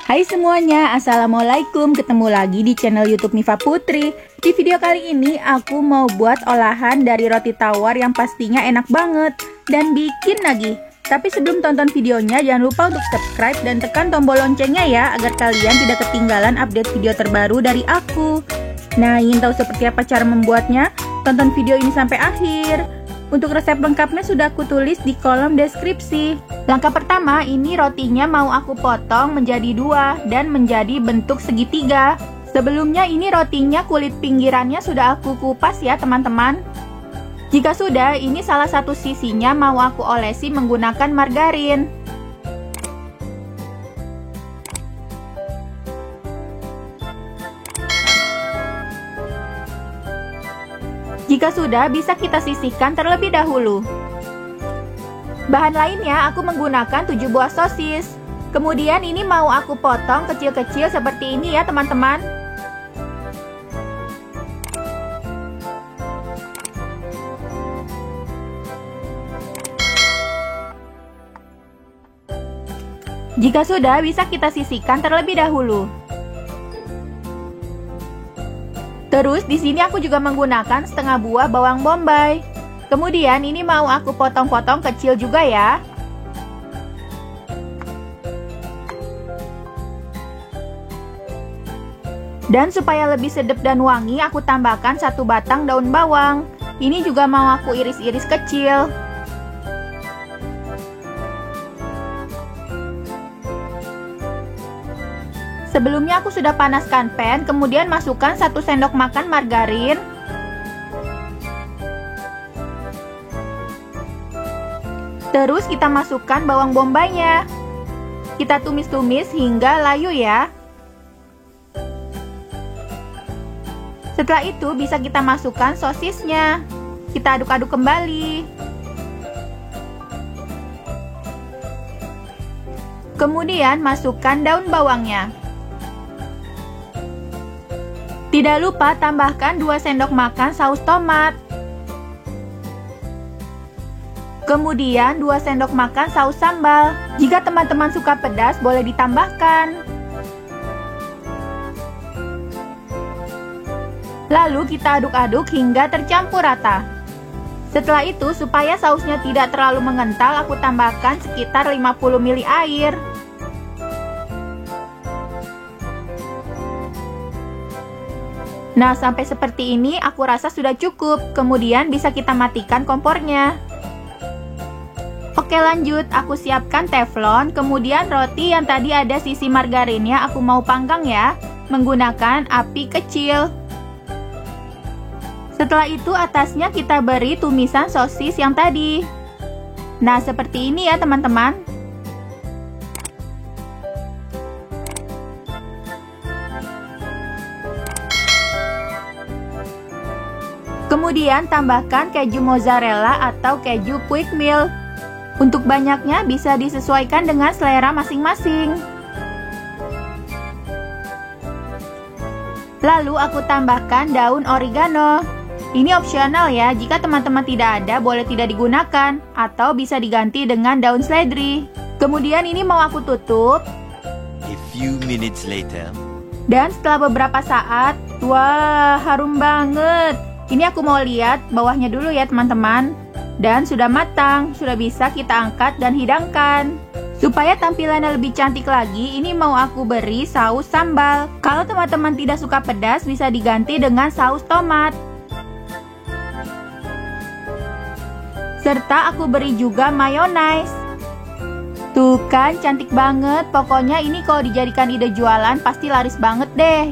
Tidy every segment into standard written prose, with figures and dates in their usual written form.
Hai semuanya, Assalamualaikum. Ketemu lagi di channel YouTube Niva Putri. Di video kali ini aku mau buat olahan dari roti tawar yang pastinya enak banget dan bikin lagi. Tapi sebelum tonton videonya, jangan lupa untuk subscribe dan tekan tombol loncengnya ya, agar kalian tidak ketinggalan update video terbaru dari aku. Nah, ingin tahu seperti apa cara membuatnya? Tonton video ini sampai akhir. Untuk resep lengkapnya sudah aku tulis di kolom deskripsi. Langkah pertama, ini rotinya mau aku potong menjadi 2 dan menjadi bentuk segitiga. Sebelumnya ini rotinya kulit pinggirannya sudah aku kupas ya teman-teman. Jika sudah, ini salah satu sisinya mau aku olesi menggunakan margarin. Jika sudah, bisa kita sisihkan terlebih dahulu. Bahan lainnya aku menggunakan 7 buah sosis. Kemudian ini mau aku potong kecil-kecil seperti ini ya teman-teman. Jika sudah, bisa kita sisihkan terlebih dahulu. Terus di sini aku juga menggunakan setengah buah bawang bombay. Kemudian ini mau aku potong-potong kecil juga ya. Dan supaya lebih sedap dan wangi, aku tambahkan 1 batang daun bawang. Ini juga mau aku iris-iris kecil. Sebelumnya aku sudah panaskan pan, kemudian masukkan 1 sendok makan margarin. Terus kita masukkan bawang bombaynya. Kita tumis-tumis hingga layu ya. Setelah itu bisa kita masukkan sosisnya. Kita aduk-aduk kembali. Kemudian masukkan daun bawangnya. Tidak lupa tambahkan 2 sendok makan saus tomat. Kemudian 2 sendok makan saus sambal. Jika teman-teman suka pedas, boleh ditambahkan. Lalu kita aduk-aduk hingga tercampur rata. Setelah itu, supaya sausnya tidak terlalu mengental, aku tambahkan sekitar 50 ml air. Nah, sampai seperti ini aku rasa sudah cukup. Kemudian bisa kita matikan kompornya. Oke, lanjut. Aku siapkan teflon. Kemudian roti yang tadi ada sisi margarinnya aku mau panggang ya, menggunakan api kecil. Setelah itu atasnya kita beri tumisan sosis yang tadi. Nah, seperti ini ya teman-teman. Kemudian tambahkan keju mozzarella atau keju quick meal. Untuk banyaknya bisa disesuaikan dengan selera masing-masing. Lalu aku tambahkan daun oregano. Ini opsional ya, jika teman-teman tidak ada boleh tidak digunakan atau bisa diganti dengan daun seledri. Kemudian ini mau aku tutup. A few minutes later. Dan setelah beberapa saat, wah, harum banget. Ini aku mau lihat bawahnya dulu ya teman-teman. Dan sudah matang, sudah bisa kita angkat dan hidangkan. Supaya tampilannya lebih cantik lagi, ini mau aku beri saus sambal. Kalau teman-teman tidak suka pedas, bisa diganti dengan saus tomat. Serta aku beri juga mayonaise. Tuh kan, cantik banget. Pokoknya ini kalau dijadikan ide jualan pasti laris banget deh.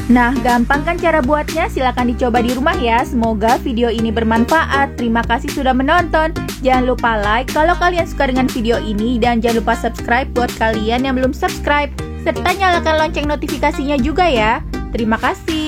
Nah, gampang kan cara buatnya? Silahkan dicoba di rumah ya. Semoga video ini bermanfaat. Terima kasih sudah menonton. Jangan lupa like kalau kalian suka dengan video ini. Dan jangan lupa subscribe buat kalian yang belum subscribe. Serta nyalakan lonceng notifikasinya juga ya. Terima kasih.